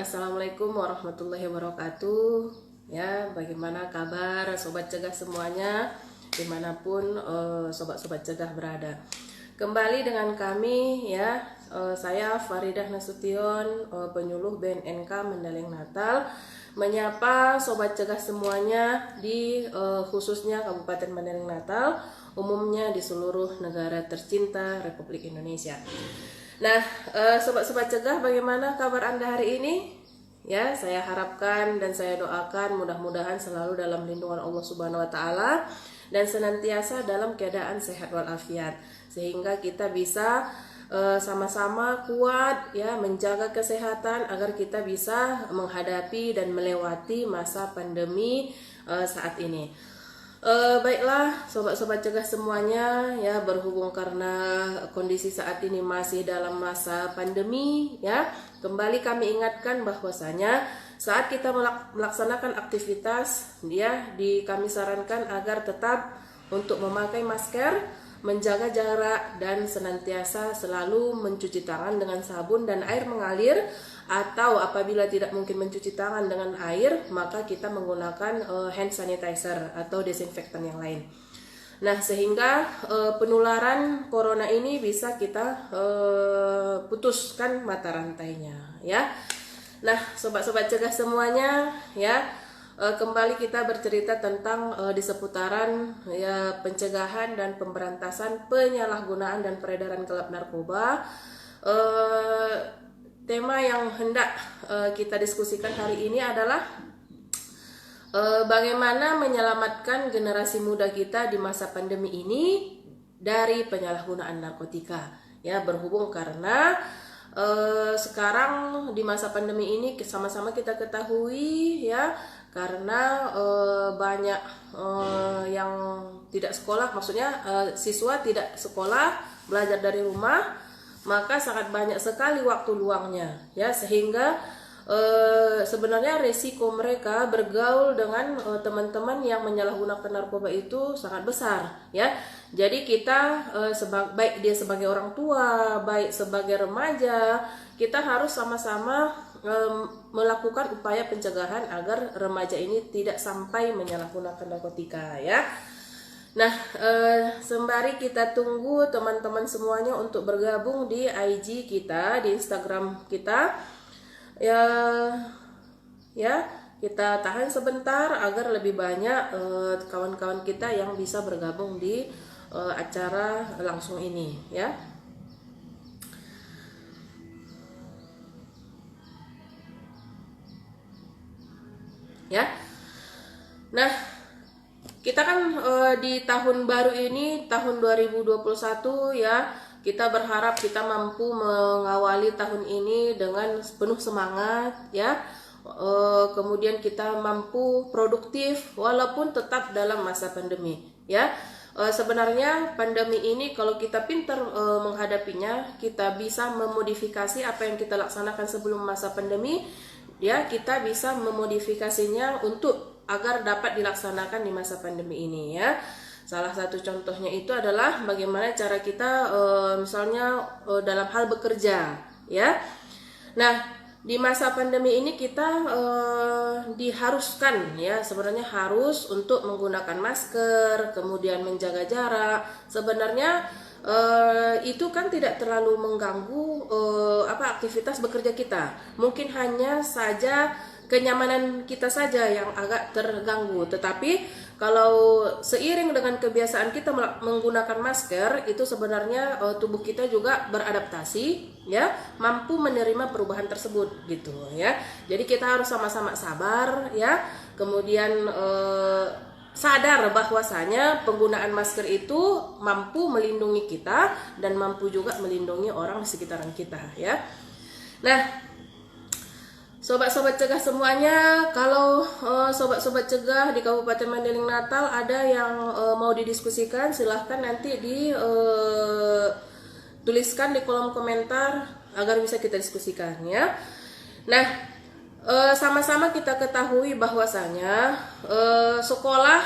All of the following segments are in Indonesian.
Assalamualaikum warahmatullahi wabarakatuh. Ya, bagaimana kabar sobat cegah semuanya dimanapun sobat-sobat cegah berada. Kembali dengan kami ya, saya Faridah Nasution, penyuluh BNNK Mandailing Natal, menyapa sobat cegah semuanya di khususnya Kabupaten Mandailing Natal, umumnya di seluruh negara tercinta Republik Indonesia. Nah, sobat-sobat cegah, bagaimana kabar Anda hari ini? Ya, saya harapkan dan saya doakan mudah-mudahan selalu dalam lindungan Allah Subhanahu wa taala dan senantiasa dalam keadaan sehat walafiat, sehingga kita bisa sama-sama kuat ya menjaga kesehatan agar kita bisa menghadapi dan melewati masa pandemi saat ini. Baiklah sobat-sobat cegah semuanya ya, berhubung karena kondisi saat ini masih dalam masa pandemi ya, kembali kami ingatkan bahwasanya saat kita melaksanakan aktivitas ya, kami sarankan agar tetap untuk memakai masker, menjaga jarak, dan senantiasa selalu mencuci tangan dengan sabun dan air mengalir, atau apabila tidak mungkin mencuci tangan dengan air, maka kita menggunakan hand sanitizer atau desinfektan yang lain. Nah, sehingga penularan corona ini bisa kita putuskan mata rantainya ya. Nah, sobat-sobat cegah semuanya ya, kembali kita bercerita tentang di seputaran ya pencegahan dan pemberantasan penyalahgunaan dan peredaran gelap narkoba. Tema yang hendak kita diskusikan hari ini adalah bagaimana menyelamatkan generasi muda kita di masa pandemi ini dari penyalahgunaan narkotika. Ya, berhubung karena sekarang di masa pandemi ini sama-sama kita ketahui ya, karena banyak yang tidak sekolah, maksudnya siswa tidak sekolah, belajar dari rumah, maka sangat banyak sekali waktu luangnya ya, sehingga sebenarnya resiko mereka bergaul dengan teman-teman yang menyalahgunakan narkoba itu sangat besar ya. Jadi kita baik dia sebagai orang tua, baik sebagai remaja, kita harus sama-sama melakukan upaya pencegahan agar remaja ini tidak sampai menyalahgunakan narkotika ya. Nah, sembari kita tunggu teman-teman semuanya untuk bergabung di IG kita, di Instagram kita, ya kita tahan sebentar agar lebih banyak kawan-kawan kita yang bisa bergabung di acara langsung ini, ya. Ya, nah. Kita kan di tahun baru ini, tahun 2021 ya, kita berharap kita mampu mengawali tahun ini dengan penuh semangat ya. Kemudian kita mampu produktif walaupun tetap dalam masa pandemi ya. Sebenarnya pandemi ini kalau kita pintar menghadapinya, kita bisa memodifikasi apa yang kita laksanakan sebelum masa pandemi ya, kita bisa memodifikasinya untuk agar dapat dilaksanakan di masa pandemi ini ya. Salah satu contohnya itu adalah bagaimana cara kita misalnya dalam hal bekerja ya. Nah, di masa pandemi ini kita diharuskan ya, sebenarnya harus untuk menggunakan masker, kemudian menjaga jarak. Sebenarnya itu kan tidak terlalu mengganggu aktivitas bekerja kita. Mungkin hanya saja kenyamanan kita saja yang agak terganggu. Tetapi kalau seiring dengan kebiasaan kita menggunakan masker, itu sebenarnya tubuh kita juga beradaptasi ya, mampu menerima perubahan tersebut gitu ya. Jadi kita harus sama-sama sabar ya, kemudian sadar bahwasanya penggunaan masker itu mampu melindungi kita dan mampu juga melindungi orang di sekitaran kita ya. Nah, sobat-sobat cegah semuanya, kalau sobat-sobat cegah di Kabupaten Mandailing Natal ada yang mau didiskusikan, silahkan nanti tuliskan di kolom komentar agar bisa kita diskusikan ya. Nah, sama-sama kita ketahui bahwasanya sekolah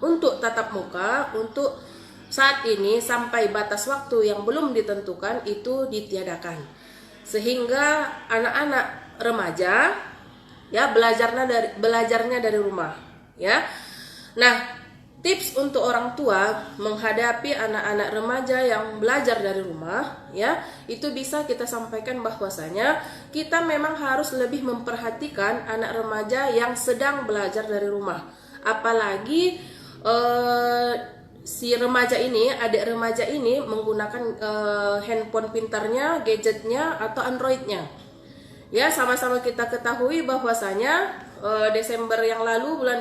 untuk tatap muka untuk saat ini sampai batas waktu yang belum ditentukan itu ditiadakan, sehingga anak-anak remaja, ya belajarnya dari rumah, ya. Nah, tips untuk orang tua menghadapi anak-anak remaja yang belajar dari rumah, ya, itu bisa kita sampaikan bahwasanya kita memang harus lebih memperhatikan anak remaja yang sedang belajar dari rumah. Apalagi si remaja ini, adik remaja ini menggunakan handphone pintarnya, gadgetnya atau Androidnya. Ya, sama-sama kita ketahui bahwasanya bulan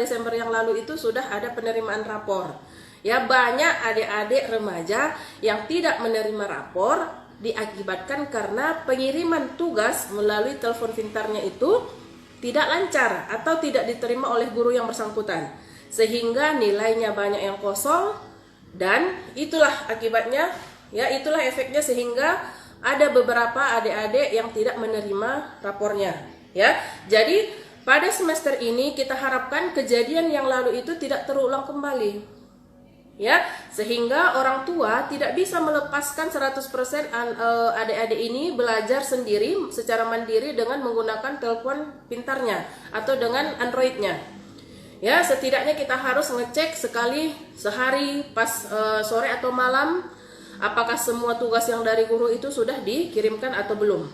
Desember yang lalu itu sudah ada penerimaan rapor. Ya, banyak adik-adik remaja yang tidak menerima rapor diakibatkan karena pengiriman tugas melalui telepon pintarnya itu tidak lancar atau tidak diterima oleh guru yang bersangkutan. Sehingga nilainya banyak yang kosong dan itulah akibatnya, ya, itulah efeknya sehingga ada beberapa adik-adik yang tidak menerima rapornya, ya. Jadi pada semester ini kita harapkan kejadian yang lalu itu tidak terulang kembali, ya, sehingga orang tua tidak bisa melepaskan 100% adik-adik ini belajar sendiri secara mandiri dengan menggunakan telepon pintarnya atau dengan Androidnya. Ya, setidaknya kita harus ngecek sekali sehari pas sore atau malam apakah semua tugas yang dari guru itu sudah dikirimkan atau belum.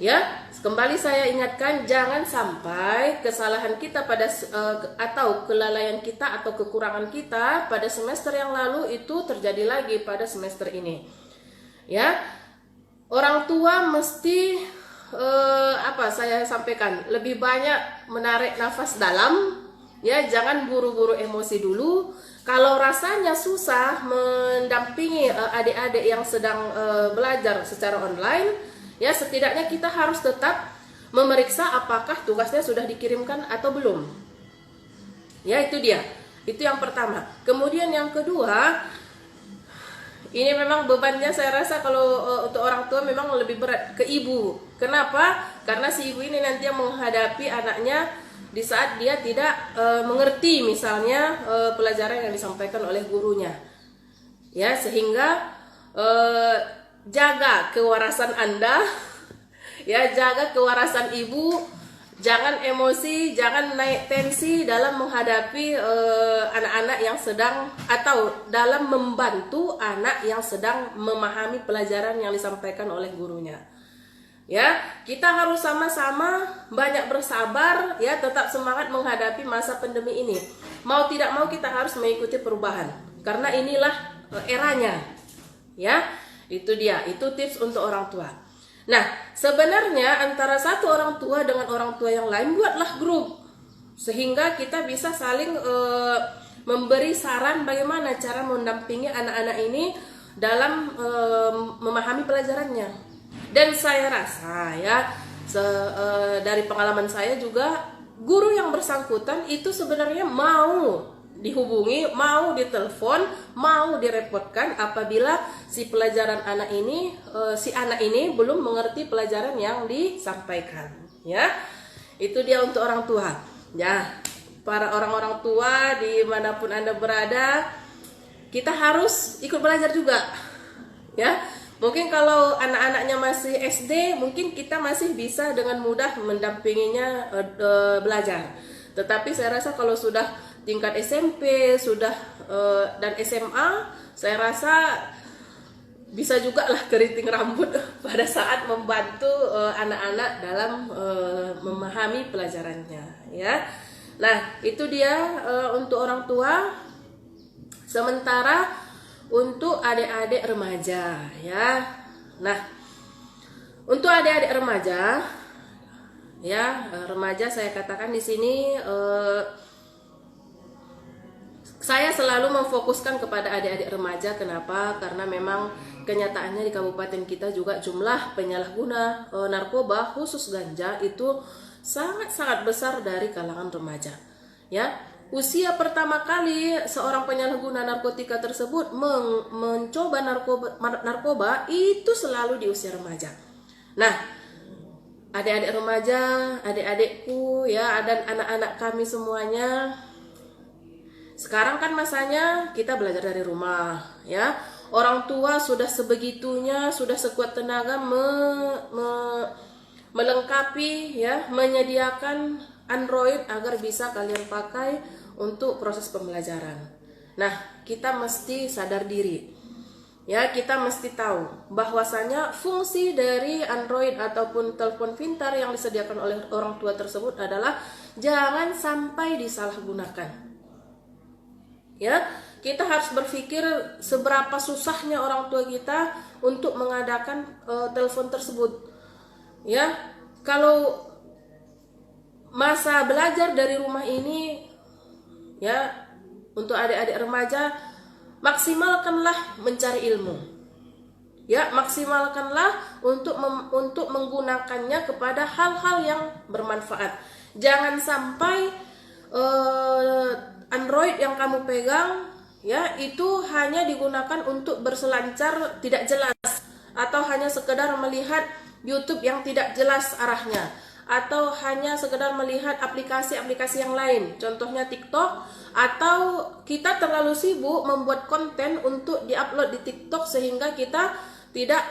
Ya, kembali saya ingatkan, jangan sampai kesalahan kita atau kelalaian kita atau kekurangan kita pada semester yang lalu itu terjadi lagi pada semester ini. Ya, orang tua mesti saya sampaikan, lebih banyak menarik nafas dalam, ya, jangan buru-buru emosi dulu. Kalau rasanya susah mendampingi adik-adik yang sedang belajar secara online, ya, setidaknya kita harus tetap memeriksa apakah tugasnya sudah dikirimkan atau belum. Ya, itu dia. Itu yang pertama. Kemudian yang kedua, ini memang bebannya saya rasa kalau untuk orang tua memang lebih berat ke ibu. Kenapa? Karena si ibu ini nanti yang menghadapi anaknya di saat dia tidak mengerti misalnya pelajaran yang disampaikan oleh gurunya. Ya, sehingga jaga kewarasan Anda, ya, jaga kewarasan ibu, jangan emosi, jangan naik tensi dalam menghadapi anak-anak yang sedang atau dalam membantu anak yang sedang memahami pelajaran yang disampaikan oleh gurunya. Ya, kita harus sama-sama banyak bersabar, ya, tetap semangat menghadapi masa pandemi ini. Mau tidak mau kita harus mengikuti perubahan karena inilah eranya. Ya, itu dia, itu tips untuk orang tua. Nah, sebenarnya antara satu orang tua dengan orang tua yang lain buatlah grup sehingga kita bisa saling memberi saran bagaimana cara mendampingi anak-anak ini dalam memahami pelajarannya. Dan saya rasa, ya, dari pengalaman saya juga, guru yang bersangkutan itu sebenarnya mau dihubungi, mau ditelepon, mau direpotkan apabila si anak ini belum mengerti pelajaran yang disampaikan. Ya, itu dia untuk orang tua. Ya, para orang-orang tua dimanapun Anda berada, kita harus ikut belajar juga. Ya, mungkin kalau anak-anaknya masih SD, mungkin kita masih bisa dengan mudah mendampinginya belajar. Tetapi saya rasa kalau sudah tingkat SMP dan SMA, saya rasa bisa juga lah keriting rambut pada saat membantu anak-anak dalam memahami pelajarannya, ya. Nah, itu dia untuk orang tua. Sementara untuk adik-adik remaja, ya. Nah, untuk adik-adik remaja, ya, remaja saya katakan di sini saya selalu memfokuskan kepada adik-adik remaja. Kenapa? Karena memang kenyataannya di kabupaten kita juga jumlah penyalahguna narkoba khusus ganja itu sangat-sangat besar dari kalangan remaja. Ya, usia pertama kali seorang penyalahguna narkotika tersebut mencoba narkoba itu selalu di usia remaja. Nah, adik-adik remaja, adik-adikku, ya, dan anak-anak kami semuanya, sekarang kan masanya kita belajar dari rumah, ya. Orang tua sudah sebegitunya, sudah sekuat tenaga melengkapi ya, menyediakan Android agar bisa kalian pakai untuk proses pembelajaran. Nah, kita mesti sadar diri. Ya, kita mesti tahu bahwasanya fungsi dari Android ataupun telepon pintar yang disediakan oleh orang tua tersebut adalah jangan sampai disalahgunakan. Ya, kita harus berpikir seberapa susahnya orang tua kita untuk mengadakan telepon tersebut. Ya, kalau masa belajar dari rumah ini, ya, untuk adik-adik remaja, maksimalkanlah mencari ilmu. Ya, maksimalkanlah untuk menggunakannya kepada hal-hal yang bermanfaat. Jangan sampai Android yang kamu pegang ya itu hanya digunakan untuk berselancar tidak jelas, atau hanya sekedar melihat YouTube yang tidak jelas arahnya, atau hanya sekedar melihat aplikasi-aplikasi yang lain, contohnya TikTok, atau kita terlalu sibuk membuat konten untuk diupload di TikTok sehingga kita tidak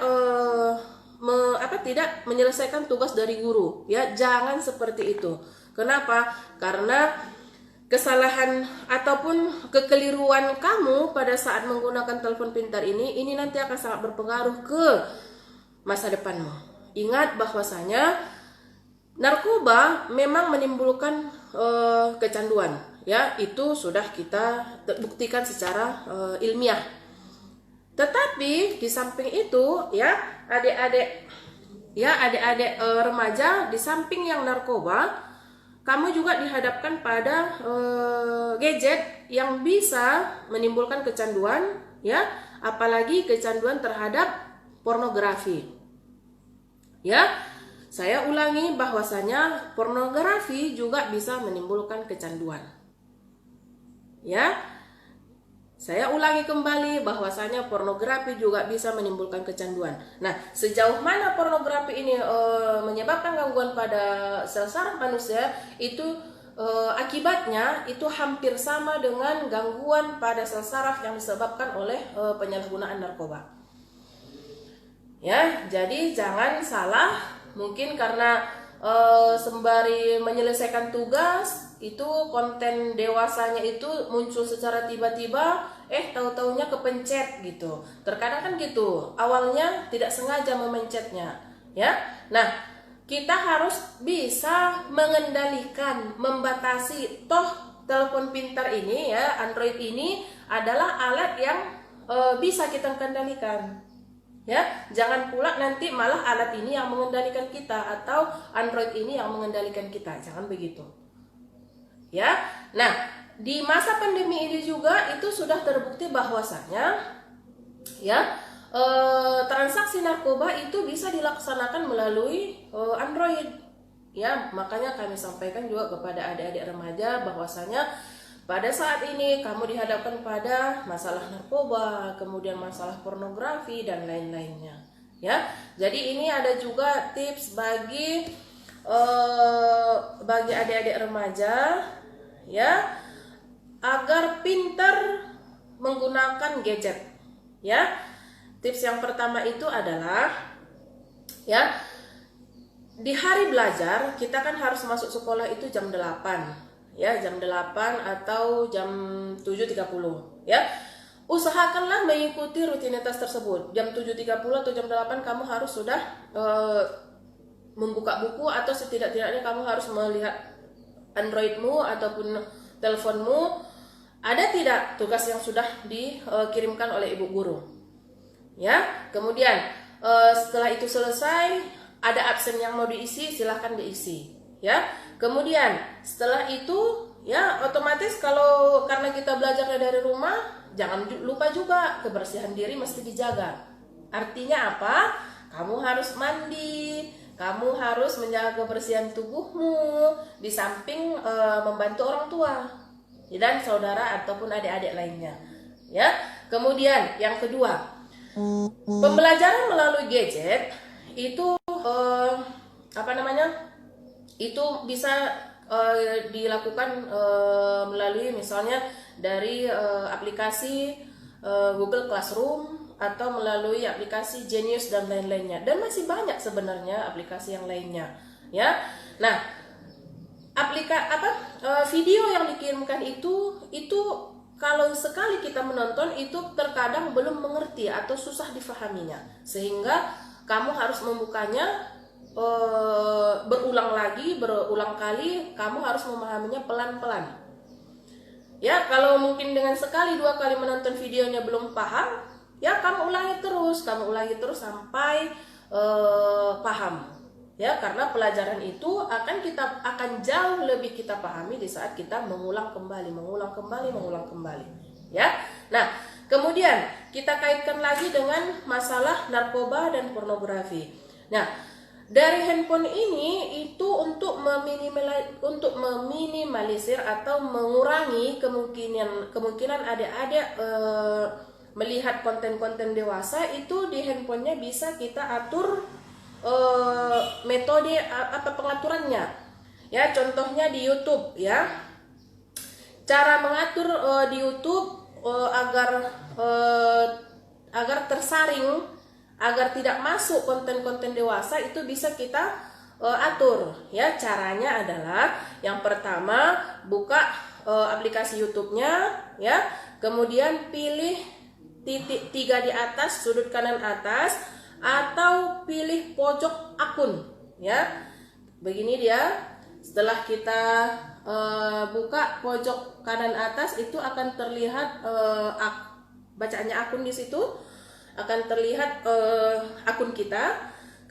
tidak menyelesaikan tugas dari guru. Ya, jangan seperti itu. Kenapa? Karena kesalahan ataupun kekeliruan kamu pada saat menggunakan telepon pintar ini nanti akan sangat berpengaruh ke masa depanmu. Ingat bahwasanya narkoba memang menimbulkan kecanduan, ya, itu sudah kita buktikan secara ilmiah. Tetapi di samping itu, ya, adik-adik remaja, di samping yang narkoba, kamu juga dihadapkan pada gadget yang bisa menimbulkan kecanduan, ya, apalagi kecanduan terhadap pornografi. Ya, saya ulangi bahwasanya pornografi juga bisa menimbulkan kecanduan. Ya, saya ulangi kembali bahwasanya pornografi juga bisa menimbulkan kecanduan. Nah, sejauh mana pornografi ini menyebabkan gangguan pada sel saraf manusia, itu akibatnya itu hampir sama dengan gangguan pada sel saraf yang disebabkan oleh penyalahgunaan narkoba. Ya, jadi jangan salah, mungkin karena sembari menyelesaikan tugas itu konten dewasanya itu muncul secara tiba-tiba, tahu-taunya kepencet gitu. Terkadang kan gitu, awalnya tidak sengaja memencetnya, ya. Nah, kita harus bisa mengendalikan, membatasi. Toh telepon pintar ini, ya, Android ini adalah alat yang bisa kita kendalikan. Ya, jangan pula nanti malah alat ini yang mengendalikan kita atau Android ini yang mengendalikan kita. Jangan begitu. Ya. Nah, di masa pandemi ini juga itu sudah terbukti bahwasanya ya transaksi narkoba itu bisa dilaksanakan melalui Android. Ya, makanya kami sampaikan juga kepada adik-adik remaja bahwasanya pada saat ini kamu dihadapkan pada masalah narkoba, kemudian masalah pornografi dan lain-lainnya. Ya, jadi ini ada juga tips bagi adik-adik remaja, ya, agar pintar menggunakan gadget. Ya, tips yang pertama itu adalah, ya, di hari belajar kita kan harus masuk sekolah itu jam 8. Ya, jam 8 atau jam 7.30, ya. Usahakanlah mengikuti rutinitas tersebut. Jam 7.30 atau jam 8 kamu harus sudah membuka buku, atau setidak-tidaknya kamu harus melihat Androidmu ataupun teleponmu, ada tidak tugas yang sudah dikirimkan oleh ibu guru. Ya, kemudian setelah itu selesai, ada absen yang mau diisi, silahkan diisi. Ya, kemudian setelah itu, ya, otomatis kalau karena kita belajarnya dari rumah, jangan lupa juga kebersihan diri mesti dijaga. Artinya apa? Kamu harus mandi, kamu harus menjaga kebersihan tubuhmu, di samping membantu orang tua dan saudara ataupun adik-adik lainnya. Ya, kemudian yang kedua, pembelajaran melalui gadget itu itu bisa dilakukan melalui misalnya dari aplikasi Google Classroom atau melalui aplikasi Genius dan lain-lainnya, dan masih banyak sebenarnya aplikasi yang lainnya, ya. Nah, video yang dikirimkan itu kalau sekali kita menonton itu terkadang belum mengerti atau susah difahaminya, sehingga kamu harus membukanya berulang kali, kamu harus memahaminya pelan-pelan. Ya, kalau mungkin dengan sekali dua kali menonton videonya belum paham, ya kamu ulangi terus sampai paham. Ya, karena pelajaran itu akan jauh lebih kita pahami di saat kita mengulang kembali. Ya. Nah, kemudian kita kaitkan lagi dengan masalah narkoba dan pornografi. Nah, dari handphone ini itu untuk meminimalisir atau mengurangi kemungkinan adik-adik melihat konten-konten dewasa. Itu di handphonenya bisa kita atur metode pengaturannya. Ya, contohnya di YouTube, ya. Cara mengatur di YouTube agar tersaring, agar tidak masuk konten-konten dewasa, itu bisa kita atur, ya. Caranya adalah yang pertama buka aplikasi YouTube-nya, ya. Kemudian pilih titik 3 di atas, sudut kanan atas, atau pilih pojok akun, ya. Begini dia. Setelah kita buka pojok kanan atas, itu akan terlihat bacaannya akun di situ, akan terlihat akun kita.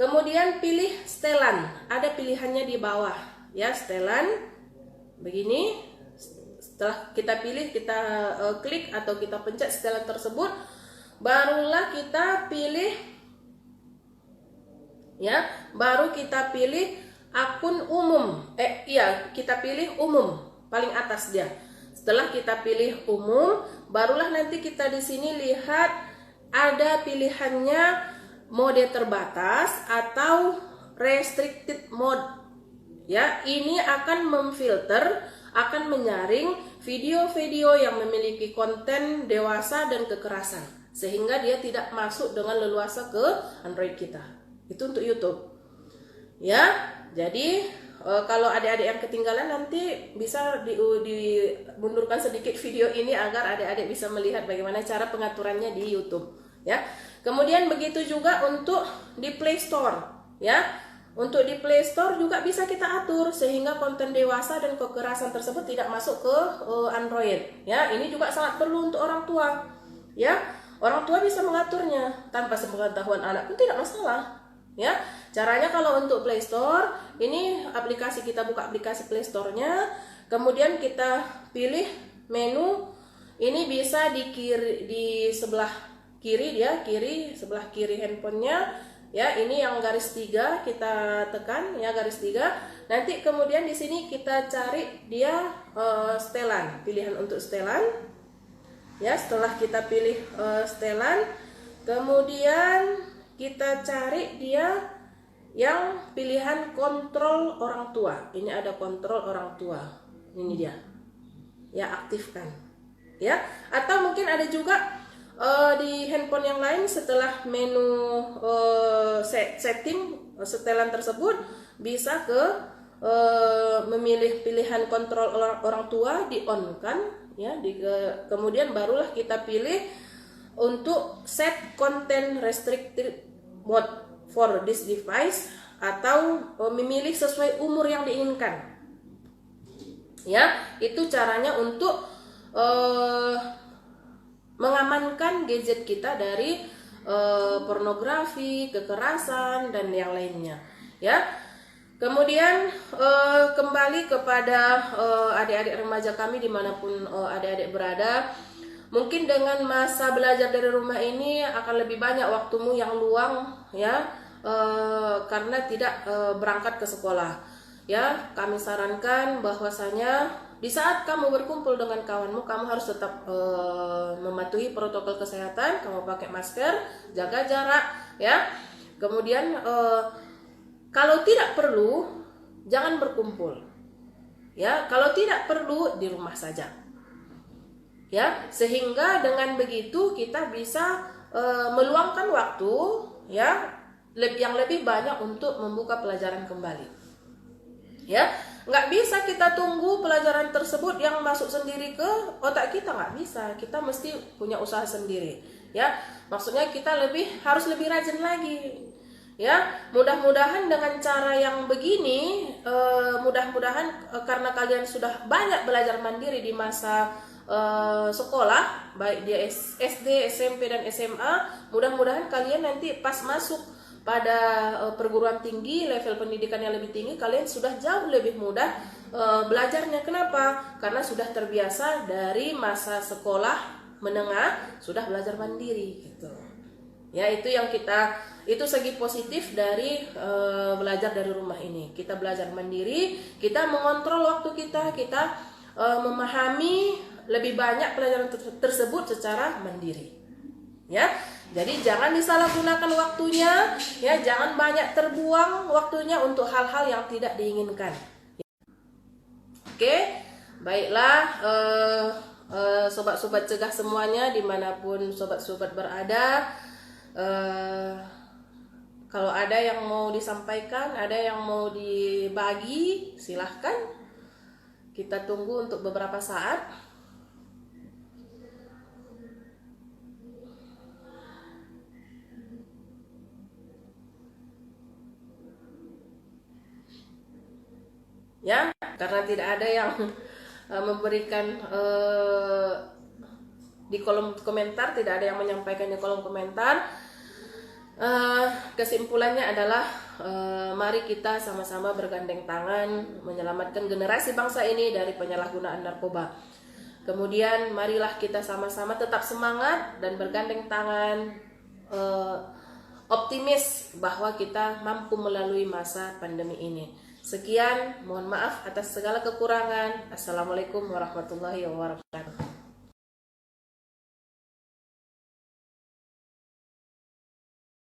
Kemudian pilih setelan, ada pilihannya di bawah, ya, setelan. Begini. Setelah kita pilih, kita klik atau kita pencet setelan tersebut, barulah kita pilih, ya, baru kita pilih akun umum. Kita pilih umum, paling atas dia. Setelah kita pilih umum, barulah nanti kita di sini lihat ada pilihannya mode terbatas atau restricted mode. Ya, ini akan memfilter, akan menyaring video-video yang memiliki konten dewasa dan kekerasan, sehingga dia tidak masuk dengan leluasa ke Android kita. Itu untuk YouTube, ya. Jadi kalau adik-adik yang ketinggalan, nanti bisa dimundurkan sedikit video ini agar adik-adik bisa melihat bagaimana cara pengaturannya di YouTube, ya. Kemudian begitu juga untuk di Play Store, ya. Untuk di Play Store juga bisa kita atur sehingga konten dewasa dan kekerasan tersebut tidak masuk ke Android, ya. Ini juga sangat perlu untuk orang tua, ya. Orang tua bisa mengaturnya tanpa sepengetahuan anak pun tidak masalah. Ya, caranya kalau untuk Play Store, ini kita buka aplikasi Play Store-nya, kemudian kita pilih menu. Ini bisa di sebelah kiri, sebelah kiri handphonenya, ya. Ini yang garis 3 kita tekan, ya, garis 3. Nanti kemudian di sini kita cari dia setelan, pilihan untuk setelan. Ya, setelah kita pilih setelan, kemudian kita cari dia yang pilihan kontrol orang tua. Ini ada kontrol orang tua. Ini dia. Ya, aktifkan. Ya, atau mungkin ada juga di handphone yang lain, setelah menu setting setelan tersebut bisa ke memilih pilihan kontrol orang tua, di on kan, ya. Kemudian barulah kita pilih untuk set content restricted mode for this device, atau memilih sesuai umur yang diinginkan. Ya, itu caranya untuk mengamankan gadget kita dari pornografi, kekerasan, dan yang lainnya. Ya. Kemudian kembali kepada adik-adik remaja kami dimanapun adik-adik berada. Mungkin dengan masa belajar dari rumah ini akan lebih banyak waktumu yang luang, ya, karena tidak berangkat ke sekolah. Ya, kami sarankan bahwasanya di saat kamu berkumpul dengan kawanmu, kamu harus tetap mematuhi protokol kesehatan. Kamu pakai masker, jaga jarak, ya. Kemudian kalau tidak perlu, jangan berkumpul. Ya, kalau tidak perlu di rumah saja. Ya, sehingga dengan begitu kita bisa meluangkan waktu ya yang lebih banyak untuk membuka pelajaran kembali. Ya, nggak bisa kita tunggu pelajaran tersebut yang masuk sendiri ke otak kita, nggak bisa. Kita mesti punya usaha sendiri. Ya, maksudnya kita harus lebih rajin lagi. Ya, mudah-mudahan dengan cara yang begini, mudah-mudahan karena kalian sudah banyak belajar mandiri di masa sekolah, baik di SD, SMP dan SMA, mudah-mudahan kalian nanti pas masuk pada perguruan tinggi, level pendidikan yang lebih tinggi, kalian sudah jauh lebih mudah belajarnya. Kenapa? Karena sudah terbiasa dari masa sekolah menengah, sudah belajar mandiri gitu. Ya, itu segi positif dari belajar dari rumah ini. Kita belajar mandiri, kita mengontrol waktu kita memahami lebih banyak pelajaran tersebut secara mandiri. Ya, jadi jangan disalahgunakan waktunya, ya, jangan banyak terbuang waktunya untuk hal-hal yang tidak diinginkan. Oke, baiklah sobat-sobat cegah semuanya dimanapun sobat-sobat berada. Kalau ada yang mau disampaikan, ada yang mau dibagi, silahkan. Kita tunggu untuk beberapa saat. Ya, karena tidak ada yang memberikan di kolom komentar, tidak ada yang menyampaikan di kolom komentar. Kesimpulannya adalah mari kita sama-sama bergandeng tangan menyelamatkan generasi bangsa ini dari penyalahgunaan narkoba. Kemudian marilah kita sama-sama tetap semangat dan bergandeng tangan, optimis bahwa kita mampu melalui masa pandemi ini. Sekian, mohon maaf atas segala kekurangan. Assalamualaikum warahmatullahi wabarakatuh.